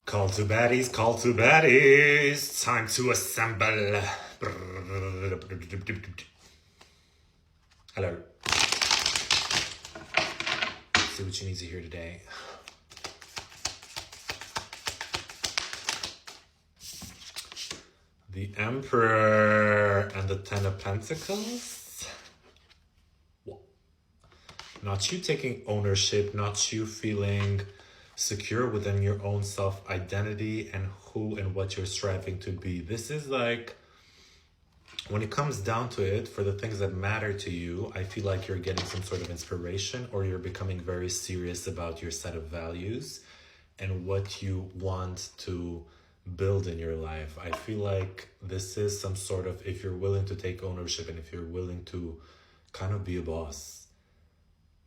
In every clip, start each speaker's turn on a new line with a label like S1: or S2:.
S1: Call to baddies, call to baddies. Time to assemble. Hello. See what you need to hear today. The Emperor and the Ten of Pentacles. Not you taking ownership, not you feeling secure within your own self-identity and who and what you're striving to be. This is like, when it comes down to it, for the things that matter to you, I feel like you're getting some sort of inspiration, or you're becoming very serious about your set of values and what you want to build in your life. I feel like this is some sort of, if you're willing to take ownership and if you're willing to kind of be a boss,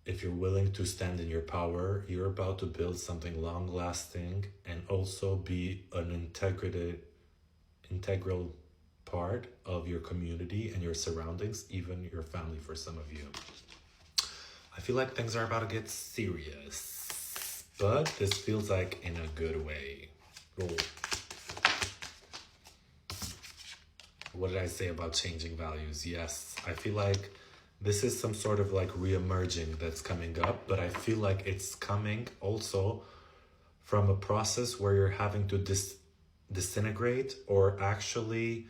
S1: if you're willing to stand in your power, you're about to build something long lasting and also be an integral part of your community and your surroundings, even your family for some of you. I feel like things are about to get serious, but this feels like in a good way. Roll. What did I say about changing values? Yes, I feel like this is some sort of like re-emerging that's coming up, but I feel like it's coming also from a process where you're having to disintegrate or actually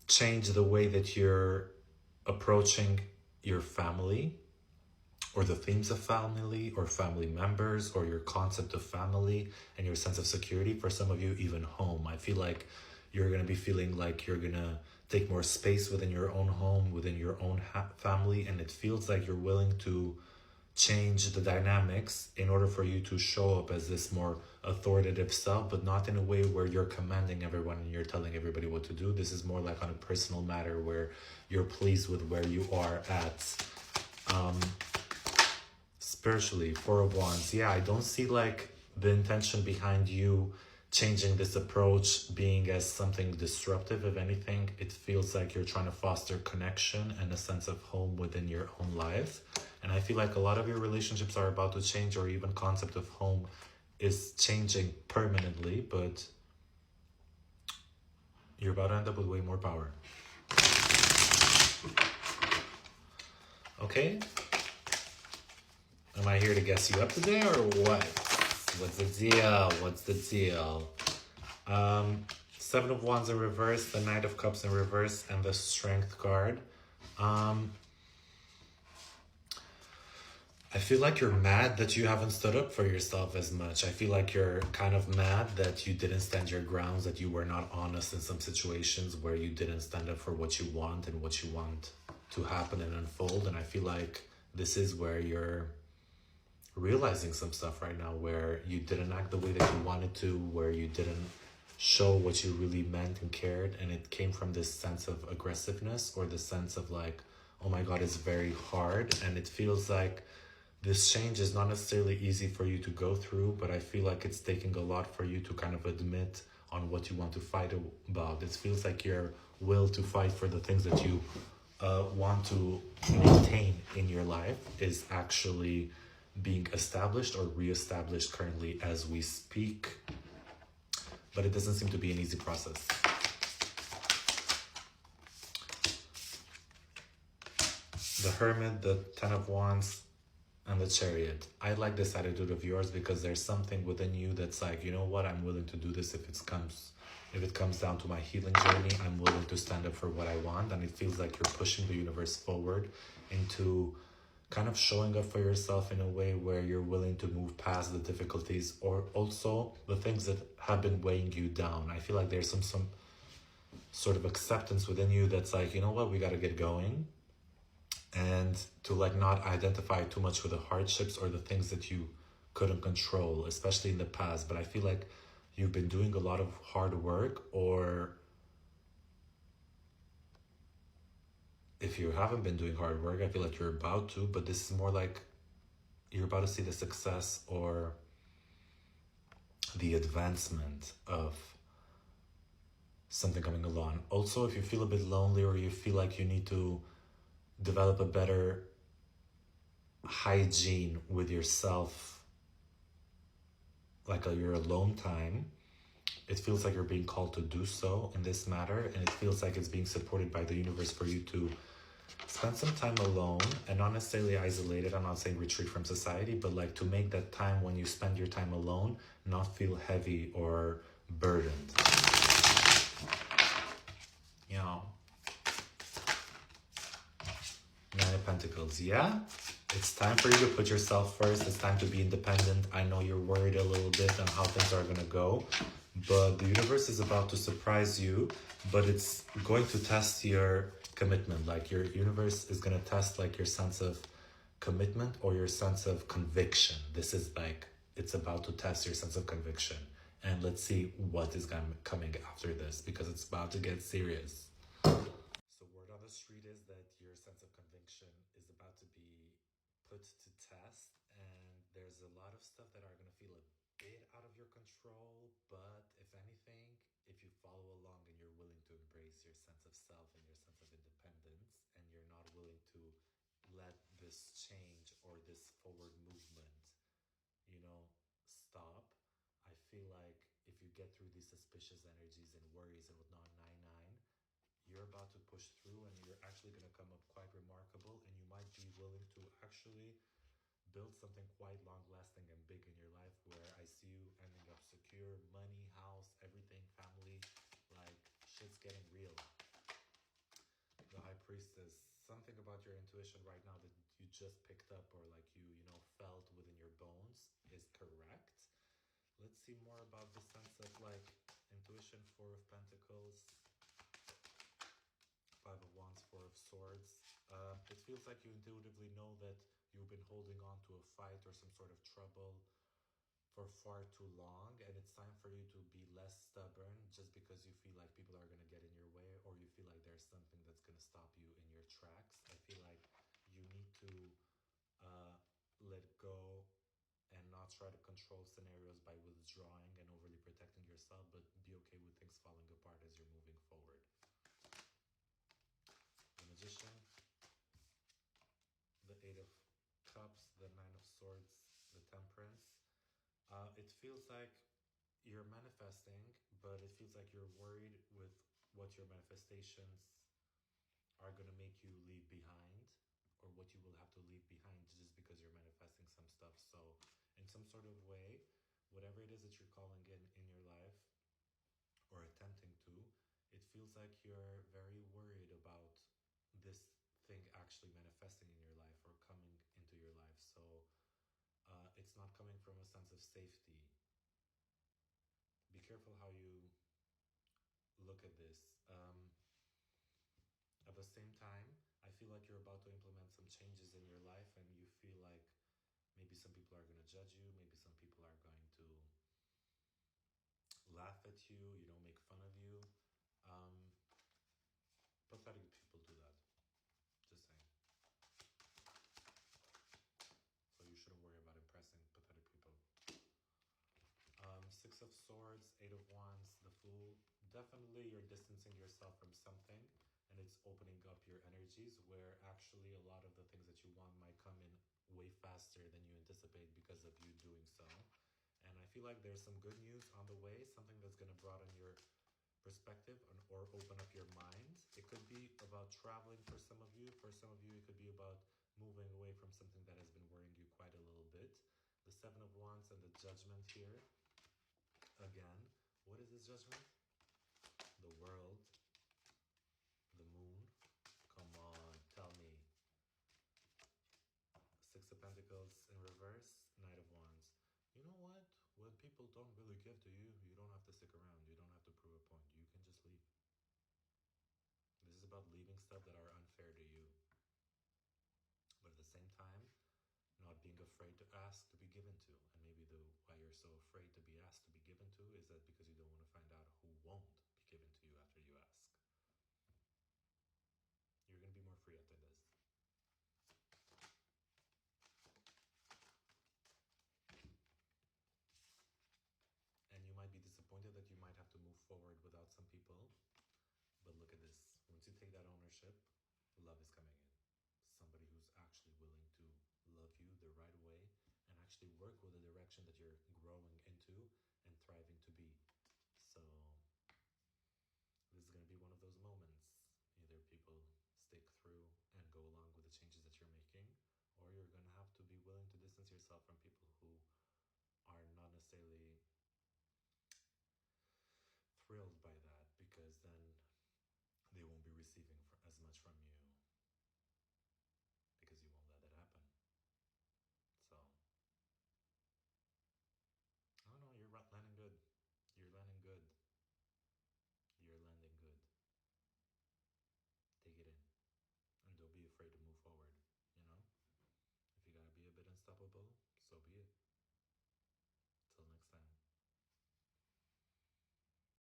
S1: change the way that you're approaching your family or the themes of family or family members or your concept of family and your sense of security. For some of you, even home. I feel like you're going to be feeling like you're going to take more space within your own home, within your own family, and it feels like you're willing to change the dynamics in order for you to show up as this more authoritative self, but not in a way where you're commanding everyone and you're telling everybody what to do. This is more like on a personal matter where you're pleased with where you are at. Spiritually, Four of Wands. Yeah, I don't see like the intention behind you changing this approach being as something disruptive. If anything, it feels like you're trying to foster connection and a sense of home within your own life. And I feel like a lot of your relationships are about to change, or even concept of home is changing permanently, but you're about to end up with way more power. Okay? Am I here to guess you up today or what? What's the deal? What's the deal? Seven of Wands in reverse, the Knight of Cups in reverse, and the Strength card. I feel like you're mad that you haven't stood up for yourself as much. I feel like you're kind of mad that you didn't stand your grounds, that you were not honest in some situations where you didn't stand up for what you want and what you want to happen and unfold. And I feel like this is where you're realizing some stuff right now, where you didn't act the way that you wanted to, where you didn't show what you really meant and cared, and it came from this sense of aggressiveness or the sense of like, oh my god, it's very hard. And it feels like this change is not necessarily easy for you to go through, but I feel like it's taking a lot for you to kind of admit on what you want to fight about. It feels like your will to fight for the things that you want to maintain in your life is actually being established or re-established currently as we speak, but it doesn't seem to be an easy process. The Hermit, the Ten of Wands, and the Chariot. I like this attitude of yours because there's something within you that's like, you know what, I'm willing to do this if it comes down to my healing journey. I'm willing to stand up for what I want, and it feels like you're pushing the universe forward into kind of showing up for yourself in a way where you're willing to move past the difficulties or also the things that have been weighing you down. I feel like there's some sort of acceptance within you that's like, you know what, we got to get going, and to like not identify too much with the hardships or the things that you couldn't control, especially in the past. But I feel like you've been doing a lot of hard work, or if you haven't been doing hard work, I feel like you're about to, but this is more like you're about to see the success or the advancement of something coming along. Also, if you feel a bit lonely or you feel like you need to develop a better hygiene with yourself like your alone time. It feels like you're being called to do so in this matter, and it feels like it's being supported by the universe for you to spend some time alone and not necessarily isolated. I'm not saying retreat from society, but like to make that time when you spend your time alone not feel heavy or burdened. You know, Nine of Pentacles, yeah? It's time for you to put yourself first. It's time to be independent. I know you're worried a little bit on how things are going to go, but the universe is about to surprise you, but it's going to test your commitment. Like your universe is going to test like your sense of commitment or your sense of conviction. This is like, it's about to test your sense of conviction. And let's see what is coming after this, because it's about to get serious. So word on the street is that your sense of conviction is about to be put to test, and there's a lot of stuff that are going to feel a bit out of your control, but if anything, if you follow along and you're willing to embrace your sense of self and your sense of independence, and you're not willing to let this change or this forward movement, you know, stop, I feel like if you get through these suspicious energies and worries and whatnot, 9-9, you're about to push through and you're actually going to come up quite remarkable, and you might be willing to actually build something quite long lasting and big in your life, where I see you ending up secure, money, house, everything, family, like shit's getting real. The High Priestess, something about your intuition right now that you just picked up or like you know, felt within your bones is correct. Let's see more about the sense of like intuition. Four of Pentacles, Five of Wands, Four of Swords. It feels like you intuitively know that you've been holding on to a fight or some sort of trouble for far too long, and it's time for you to be less stubborn just because you feel like people are going to get in your way, or you feel like there's something that's going to stop you in your tracks. I feel like you need to let go and not try to control scenarios by withdrawing and overly protecting yourself, but be okay with things falling apart as you're moving forward. The Magician, the Eight of Cups, the Nine of Swords, the Temperance. It feels like you're manifesting, but it feels like you're worried with what your manifestations are going to make you leave behind, or what you will have to leave behind just because you're manifesting some stuff. So, in some sort of way, whatever it is that you're calling in your life or attempting to, it feels like you're very worried about this thing actually manifesting in your life or coming into your life. So, it's not coming from a sense of safety. Be careful how you look at this. At the same time, I feel like you're about to implement some changes in your life, and you feel like maybe some people are going to judge you, maybe some people are going to laugh at you, you know, make fun of you. Um, Pathetic people do that. Just saying. So you shouldn't worry about impressing pathetic people. Six of Swords, Eight of Wands, the Fool. Definitely you're distancing yourself from something, and it's opening up your energies, where actually a lot of the things that you want might come in way faster than you anticipate because of you doing so. And I feel like there's some good news on the way, something that's going to broaden your perspective or open up your mind. It could be about traveling for some of you. For some of you, it could be about moving away from something that has been worrying you quite a little bit. The Seven of Wands and the Judgment here. Again, what is this judgment? The world, the moon. Come on, tell me. Six of Pentacles in reverse, Knight of Wands. You know what? When people don't really give to you, you don't have to stick around. You don't have to prove a point. You can just leave. This is about leaving stuff that are unfair to you. But at the same time, not being afraid to ask to be given to. And maybe the why you're so afraid to be asked to be given to is that because you don't want to find out who won't be given to you after you ask. You're going to be more free after this. And you might be disappointed that you might have to move forward without some people. But look at this. Once you take that ownership, love is coming in. Somebody who's actually willing to love you the right way and actually work with the direction that you're growing into to and thriving to be. So this is going to be one of those moments. Either people stick through and go along with the changes that you're making, or you're going to have to be willing to distance yourself from people who are not necessarily thrilled by that, because then they won't be receiving as much from you because you won't let that happen. So, I don't know, you're landing good. You're landing good. You're landing good. Take it in. And don't be afraid to move forward, you know? If you gotta be a bit unstoppable, so be it.